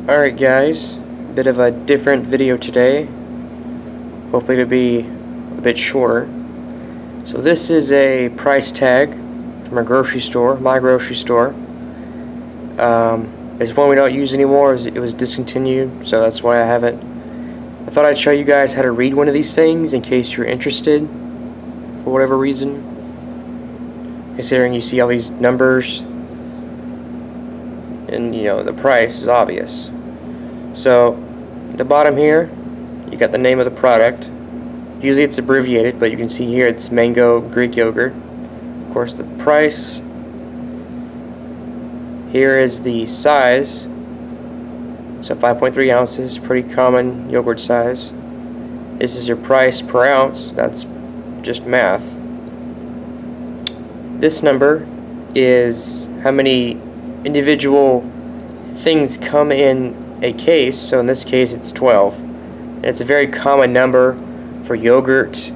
Alright guys, bit of a different video today. Hopefully it'll be a bit shorter. So this is a price tag from a grocery store, my grocery store. It's one we don't use anymore. It was discontinued, so that's why I haven't. I thought I'd show you guys how to read one of these things in case you're interested for whatever reason. Considering you see all these numbers and the price is obvious. So at the bottom here you got the name of the product. Usually it's abbreviated, but you can see here it's mango Greek yogurt. Of course, the price. Here is the size. So 5.3 ounces, pretty common yogurt size. This is your price per ounce. That's just math. This number is how many individual things come in a case. So in this case it's 12. And it's a very common number for yogurt,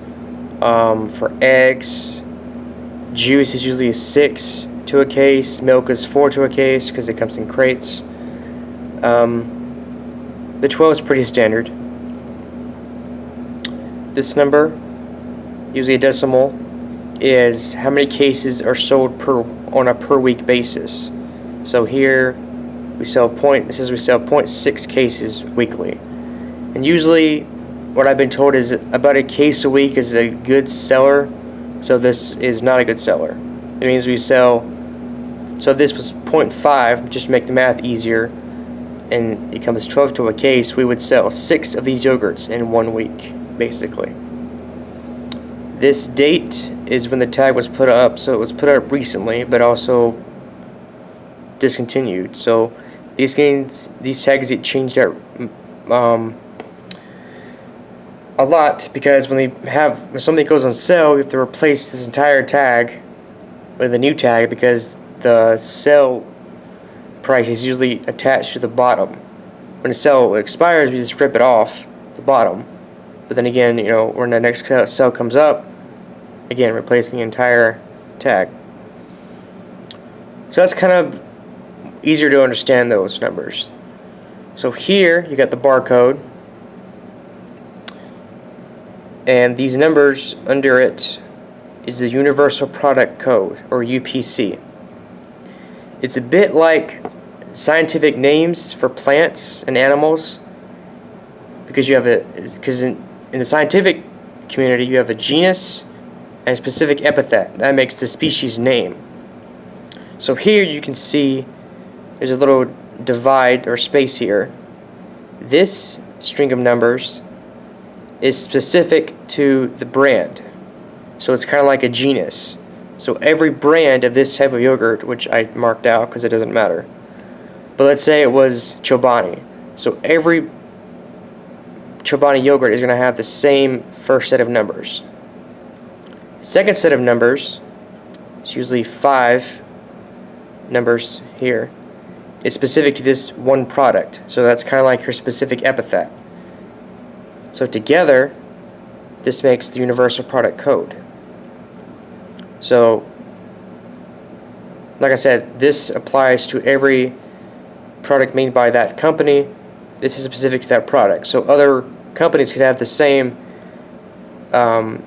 for eggs. Juice is usually 6 to a case. Milk is 4 to a case because it comes in crates. The 12 is pretty standard. This number, usually a decimal, is how many cases are sold on a per week basis. So here we sell it says we sell 0.6 cases weekly. And usually what I've been told is about a case a week is a good seller. So this is not a good seller. It means we sell, so if this was 0.5, just to make the math easier, and it comes 12 to a case, we would sell 6 of these yogurts in 1 week, basically. This date is when the tag was put up, so it was put up recently, but also discontinued. So these tags get changed out a lot, because when something goes on sale, we have to replace this entire tag with a new tag, because the sale price is usually attached to the bottom. When the sale expires, we just rip it off the bottom. But then again, when the next sale comes up, again, replacing the entire tag. So that's kind of easier to understand, those numbers. So here you got the barcode, and these numbers under it is the Universal Product Code, or UPC. It's a bit like scientific names for plants and animals, because in the scientific community you have a genus and a specific epithet that makes the species name. So here you can see there's a little divide or space here. This string of numbers is specific to the brand, so it's kind of like a genus. So every brand of this type of yogurt, which I marked out because it doesn't matter, but let's say it was Chobani, so every Chobani yogurt is going to have the same first set of numbers. Second set of numbers, it's usually 5 numbers here, is specific to this one product, so that's kind of like your specific epithet. So together, this makes the Universal Product Code. So, like I said, this applies to every product made by that company. This is specific to that product. So other companies could have the same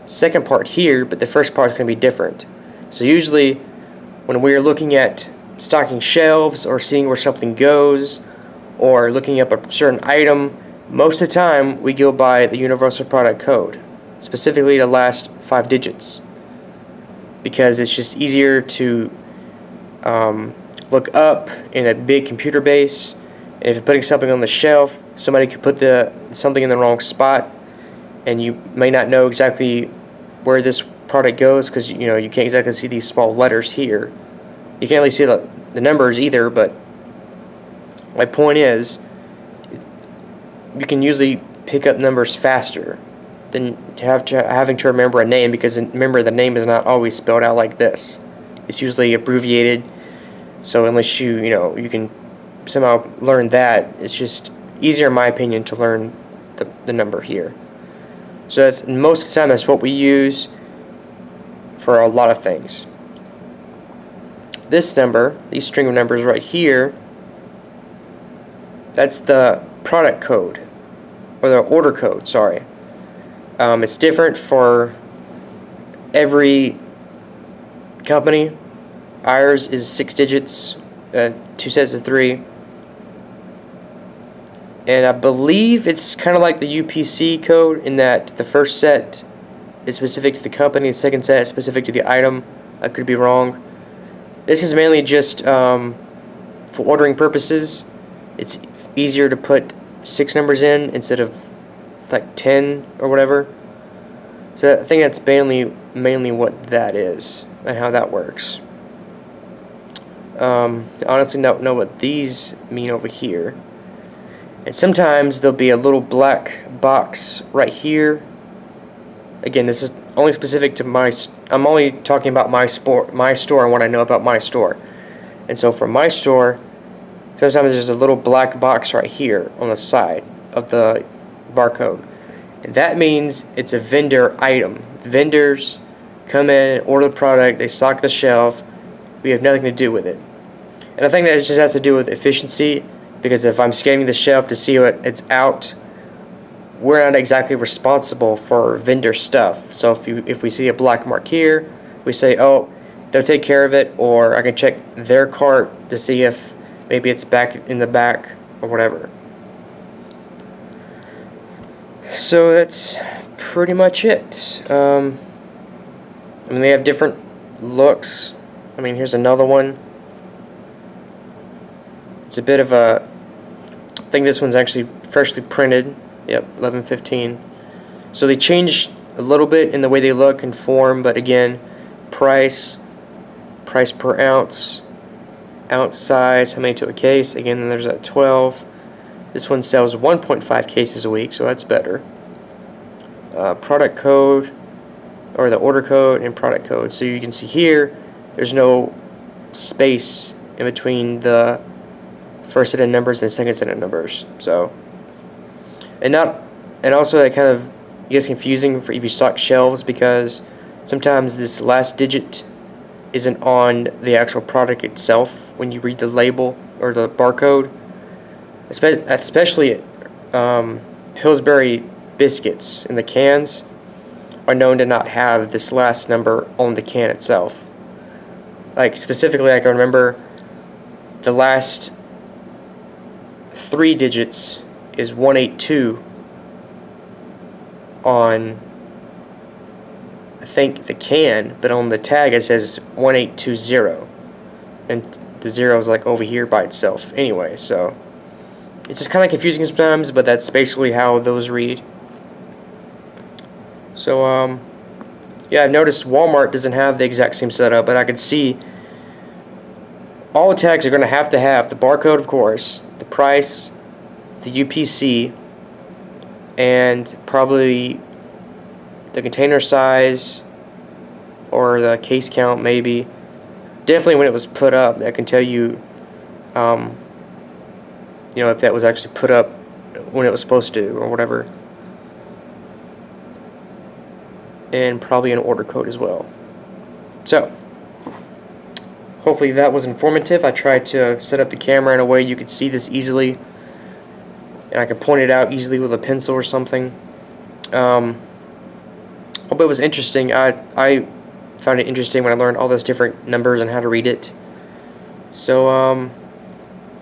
second part here, but the first part is going to be different. So usually, when we're looking at stocking shelves or seeing where something goes, or looking up a certain item, most of the time we go by the Universal Product Code, specifically the last 5 digits, because it's just easier to look up in a big computer base. And if you're putting something on the shelf, somebody could put something in the wrong spot, and you may not know exactly where this product goes, because you can't exactly see these small letters here. You can't really see the numbers either, but my point is, you can usually pick up numbers faster than having to remember a name, because remember, the name is not always spelled out like this. It's usually abbreviated, so unless you can somehow learn that, it's just easier in my opinion to learn the number here. So most of the time that's what we use for a lot of things. This number, these string of numbers right here, That's the product code, or the order code, sorry. It's different for every company. Ours is 6 digits, 2 sets of 3. And I believe it's kind of like the UPC code in that the first set is specific to the company, the second set is specific to the item. I could be wrong. This is mainly just for ordering purposes. It's easier to put 6 numbers in instead of like 10 or whatever. So I think that's mainly what that is and how that works. I honestly don't know what these mean over here. And sometimes there'll be a little black box right here. Again, this is only specific to I'm only talking about my store and what I know about my store. And so for my store, sometimes there's a little black box right here on the side of the barcode. And that means it's a vendor item. Vendors come in and order the product, they stock the shelf, we have nothing to do with it. And I think that it just has to do with efficiency, because if I'm scanning the shelf to see what it's out, we're not exactly responsible for vendor stuff. So if we see a black mark here, we say, oh, they'll take care of it, or I can check their cart to see if maybe it's back in the back or whatever. So that's pretty much it. I mean, they have different looks. I mean, here's another one. It's a bit of a, I think this one's actually freshly printed. Yep, 11/15. So they changed a little bit in the way they look and form, but again, price per ounce, ounce size, how many to a case. Again, then there's a 12. This one sells 1.5 cases a week, so that's better. Product code, or the order code and product code. So you can see here, there's no space in between the first set of numbers and second set of numbers. So, and also that kind of gets confusing for if you stock shelves, because sometimes this last digit isn't on the actual product itself when you read the label or the barcode. Especially Pillsbury biscuits in the cans are known to not have this last number on the can itself. Like specifically, I can remember the last 3 digits is 182 on, I think, the can, but on the tag it says 1820, and the 0 is like over here by itself anyway. So it's just kind of confusing sometimes, but that's basically how those read. So yeah, I've noticed Walmart doesn't have the exact same setup, but I can see all the tags are going to have the barcode, of course, the price, the UPC, and probably the container size or the case count, maybe. Definitely when it was put up, that can tell you, you know, if that was actually put up when it was supposed to or whatever. And probably an order code as well. So, hopefully that was informative. I tried to set up the camera in a way you could see this easily, and I could point it out easily with a pencil or something. Hope it was interesting. I found it interesting when I learned all those different numbers and how to read it. So,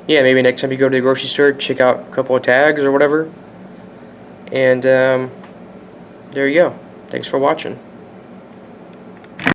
yeah, maybe next time you go to the grocery store, check out a couple of tags or whatever. And there you go. Thanks for watching.